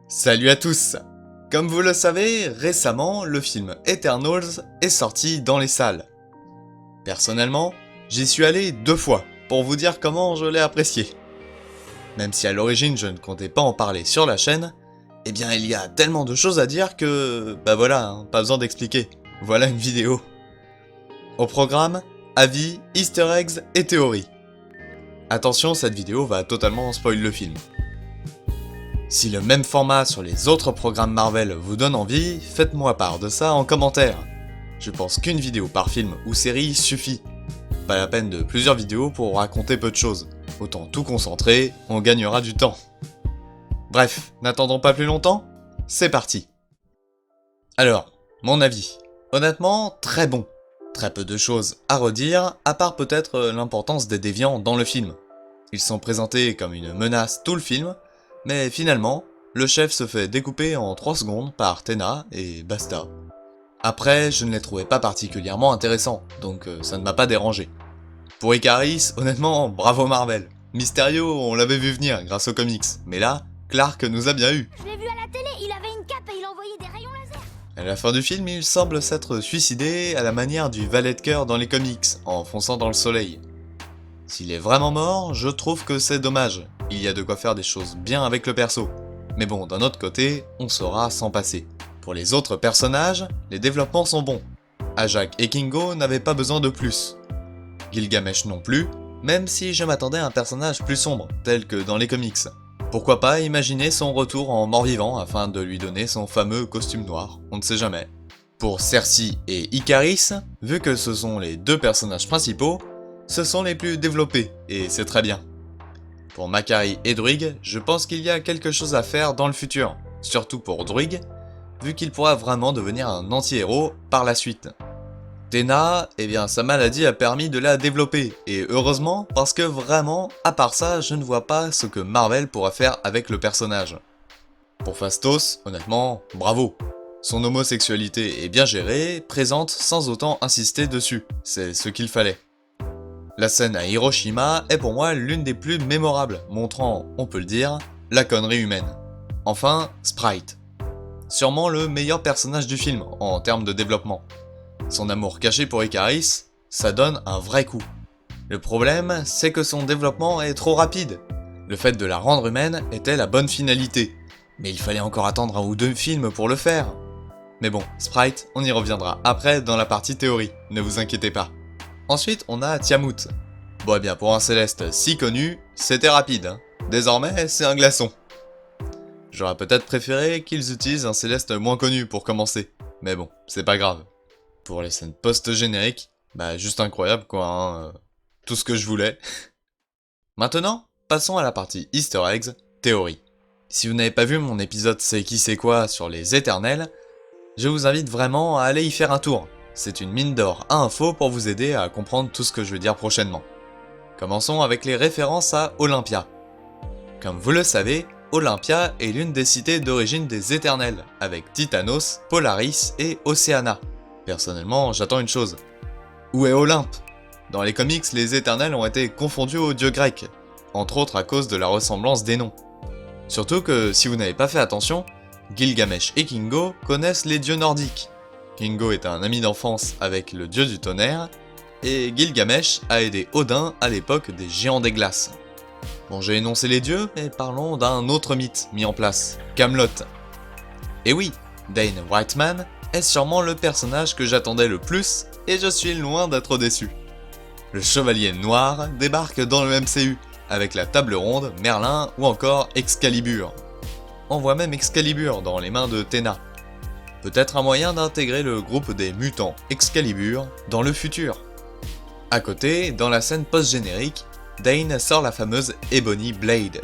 Salut à tous! Comme vous le savez, récemment, le film Eternals est sorti dans les salles. Personnellement, j'y suis allé 2 fois, pour vous dire comment je l'ai apprécié. Même si à l'origine je ne comptais pas en parler sur la chaîne, eh bien il y a tellement de choses à dire que... bah voilà, pas besoin d'expliquer. Voilà une vidéo. Au programme, avis, easter eggs et théories. Attention, cette vidéo va totalement spoil le film. Si le même format sur les autres programmes Marvel vous donne envie, faites-moi part de ça en commentaire. Je pense qu'une vidéo par film ou série suffit. Pas la peine de plusieurs vidéos pour raconter peu de choses. Autant tout concentrer, on gagnera du temps. Bref, n'attendons pas plus longtemps, c'est parti. Alors, mon avis. Honnêtement, très bon. Très peu de choses à redire, à part peut-être l'importance des déviants dans le film. Ils sont présentés comme une menace tout le film, mais finalement, le chef se fait découper en 3 secondes par Tena et basta. Après, je ne les trouvais pas particulièrement intéressants, donc ça ne m'a pas dérangé. Pour Ikaris, honnêtement, bravo Marvel. Mysterio, on l'avait vu venir grâce aux comics, mais là, Clark nous a bien eu. Je l'ai vu à la télé, il avait une cape et il envoyait des rayons laser. À la fin du film, il semble s'être suicidé à la manière du valet de cœur dans les comics, en fonçant dans le soleil. S'il est vraiment mort, je trouve que c'est dommage. Il y a de quoi faire des choses bien avec le perso. Mais bon, d'un autre côté, on saura s'en passer. Pour les autres personnages, les développements sont bons. Ajak et Kingo n'avaient pas besoin de plus. Gilgamesh non plus, même si je m'attendais à un personnage plus sombre, tel que dans les comics. Pourquoi pas imaginer son retour en mort-vivant afin de lui donner son fameux costume noir, on ne sait jamais. Pour Cersei et Ikaris, vu que ce sont les 2 personnages principaux, ce sont les plus développés, et c'est très bien. Pour Makkari et Druig, je pense qu'il y a quelque chose à faire dans le futur, surtout pour Druig, vu qu'il pourra vraiment devenir un anti-héros par la suite. Tena, eh bien sa maladie a permis de la développer, et heureusement, parce que vraiment, à part ça, je ne vois pas ce que Marvel pourra faire avec le personnage. Pour Phastos, honnêtement, bravo. Son homosexualité est bien gérée, présente sans autant insister dessus, c'est ce qu'il fallait. La scène à Hiroshima est pour moi l'une des plus mémorables, montrant, on peut le dire, la connerie humaine. Enfin, Sprite. Sûrement le meilleur personnage du film, en termes de développement. Son amour caché pour Ikaris, ça donne un vrai coup. Le problème, c'est que son développement est trop rapide. Le fait de la rendre humaine était la bonne finalité, mais il fallait encore attendre 1 ou 2 films pour le faire. Mais bon, Sprite, on y reviendra après dans la partie théorie, ne vous inquiétez pas. Ensuite, on a Tiamut. Bon, eh bien, pour un Céleste si connu, c'était rapide, hein. Désormais, c'est un glaçon. J'aurais peut-être préféré qu'ils utilisent un Céleste moins connu pour commencer, mais bon, c'est pas grave. Pour les scènes post-génériques, bah juste incroyable quoi, hein. Tout ce que je voulais. Maintenant, passons à la partie Easter eggs, théorie. Si vous n'avez pas vu mon épisode C'est qui c'est quoi sur les Éternels, je vous invite vraiment à aller y faire un tour. C'est une mine d'or à info pour vous aider à comprendre tout ce que je vais dire prochainement. Commençons avec les références à Olympia. Comme vous le savez, Olympia est l'une des cités d'origine des Éternels, avec Titanos, Polaris et Océana. Personnellement, j'attends une chose. Où est Olympe? Dans les comics, les Éternels ont été confondus aux dieux grecs, entre autres à cause de la ressemblance des noms. Surtout que, si vous n'avez pas fait attention, Gilgamesh et Kingo connaissent les dieux nordiques. Kingo est un ami d'enfance avec le dieu du tonnerre, et Gilgamesh a aidé Odin à l'époque des géants des glaces. Bon, j'ai énoncé les dieux, mais parlons d'un autre mythe mis en place, Camelot. Et oui, Dane Whiteman est sûrement le personnage que j'attendais le plus, et je suis loin d'être déçu. Le Chevalier Noir débarque dans le MCU, avec la Table Ronde, Merlin ou encore Excalibur. On voit même Excalibur dans les mains de Tena. Peut-être un moyen d'intégrer le groupe des mutants Excalibur dans le futur. À côté, dans la scène post-générique, Dane sort la fameuse Ebony Blade.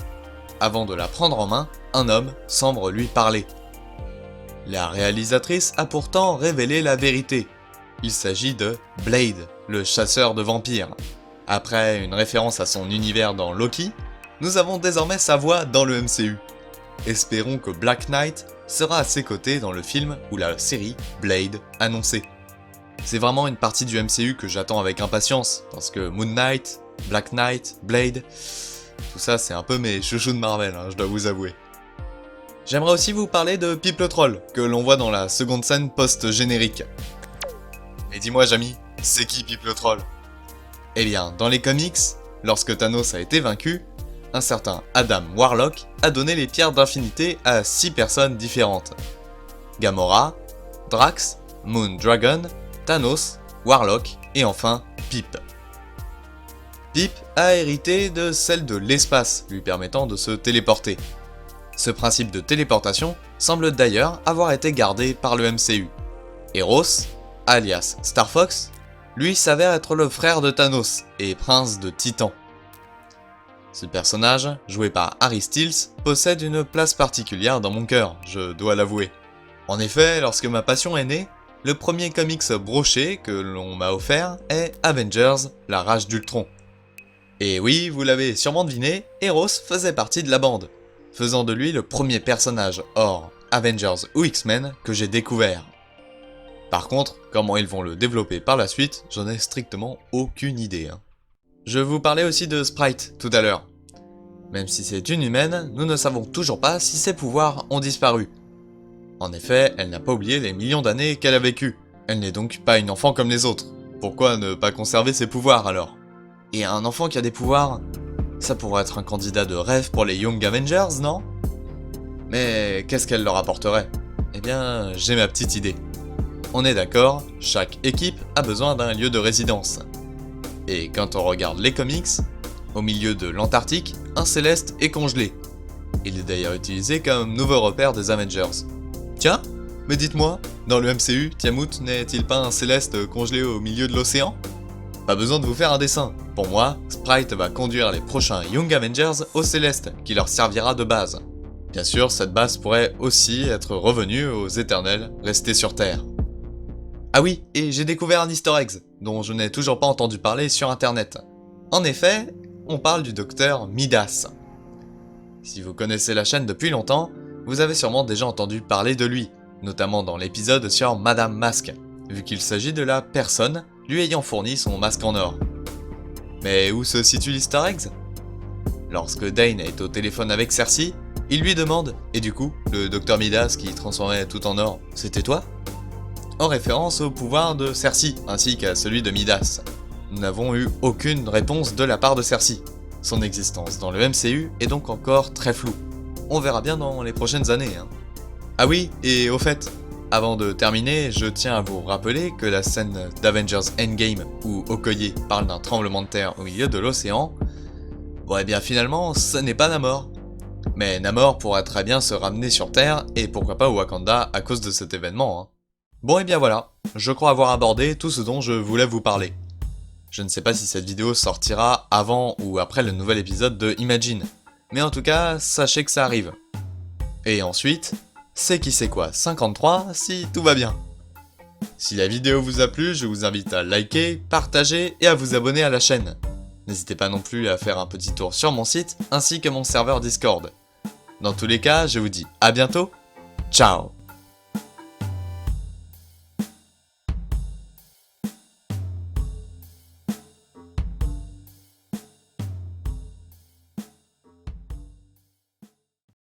Avant de la prendre en main, un homme semble lui parler. La réalisatrice a pourtant révélé la vérité. Il s'agit de Blade, le chasseur de vampires. Après une référence à son univers dans Loki, nous avons désormais sa voix dans le MCU. Espérons que Black Knight sera à ses côtés dans le film ou la série Blade annoncée. C'est vraiment une partie du MCU que j'attends avec impatience, parce que Moon Knight, Black Knight, Blade, tout ça c'est un peu mes chouchous de Marvel, hein, je dois vous avouer. J'aimerais aussi vous parler de Pip le Troll, que l'on voit dans la seconde scène post-générique. Et dis-moi Jamy, c'est qui Pip le Troll? Eh bien, dans les comics, lorsque Thanos a été vaincu, un certain Adam Warlock a donné les pierres d'infinité à 6 personnes différentes. Gamora, Drax, Moondragon, Thanos, Warlock et enfin Pip. Pip a hérité de celle de l'espace, lui permettant de se téléporter. Ce principe de téléportation semble d'ailleurs avoir été gardé par le MCU. Eros, alias Star Fox, lui s'avère être le frère de Thanos et prince de Titan. Ce personnage, joué par Harry Styles, possède une place particulière dans mon cœur, je dois l'avouer. En effet, lorsque ma passion est née, le premier comics broché que l'on m'a offert est Avengers, la rage d'Ultron. Et oui, vous l'avez sûrement deviné, Eros faisait partie de la bande, faisant de lui le premier personnage hors Avengers ou X-Men que j'ai découvert. Par contre, comment ils vont le développer par la suite, j'en ai strictement aucune idée. Je vous parlais aussi de Sprite tout à l'heure. Même si c'est une humaine, nous ne savons toujours pas si ses pouvoirs ont disparu. En effet, elle n'a pas oublié les millions d'années qu'elle a vécues. Elle n'est donc pas une enfant comme les autres. Pourquoi ne pas conserver ses pouvoirs alors? Et un enfant qui a des pouvoirs, ça pourrait être un candidat de rêve pour les Young Avengers, non? Mais qu'est-ce qu'elle leur apporterait? Eh bien, j'ai ma petite idée. On est d'accord, chaque équipe a besoin d'un lieu de résidence. Et quand on regarde les comics, au milieu de l'Antarctique, un Céleste est congelé. Il est d'ailleurs utilisé comme nouveau repère des Avengers. Tiens, mais dites-moi, dans le MCU, Tiamut n'est-il pas un Céleste congelé au milieu de l'océan? Pas besoin de vous faire un dessin. Pour moi, Sprite va conduire les prochains Young Avengers au Céleste, qui leur servira de base. Bien sûr, cette base pourrait aussi être revenue aux Éternels restés sur Terre. Ah oui, et j'ai découvert un easter egg, dont je n'ai toujours pas entendu parler sur internet. En effet, on parle du docteur Midas. Si vous connaissez la chaîne depuis longtemps, vous avez sûrement déjà entendu parler de lui, notamment dans l'épisode sur Madame Masque, vu qu'il s'agit de la personne lui ayant fourni son masque en or. Mais où se situe l'easter egg? Lorsque Dane est au téléphone avec Cersei, il lui demande « Et du coup, le docteur Midas qui transformait tout en or, c'était toi ?» En référence au pouvoir de Cersei, ainsi qu'à celui de Midas. Nous n'avons eu aucune réponse de la part de Cersei. Son existence dans le MCU est donc encore très floue. On verra bien dans les prochaines années. Ah oui, et au fait, avant de terminer, je tiens à vous rappeler que la scène d'Avengers Endgame où Okoye parle d'un tremblement de terre au milieu de l'océan, bon eh bien finalement, ce n'est pas Namor. Mais Namor pourrait très bien se ramener sur Terre et pourquoi pas au Wakanda à cause de cet événement. Bon et bien voilà, je crois avoir abordé tout ce dont je voulais vous parler. Je ne sais pas si cette vidéo sortira avant ou après le nouvel épisode de Imagine, mais en tout cas, sachez que ça arrive. Et ensuite, c'est qui c'est quoi 53 si tout va bien. Si la vidéo vous a plu, je vous invite à liker, partager et à vous abonner à la chaîne. N'hésitez pas non plus à faire un petit tour sur mon site ainsi que mon serveur Discord. Dans tous les cas, je vous dis à bientôt, ciao.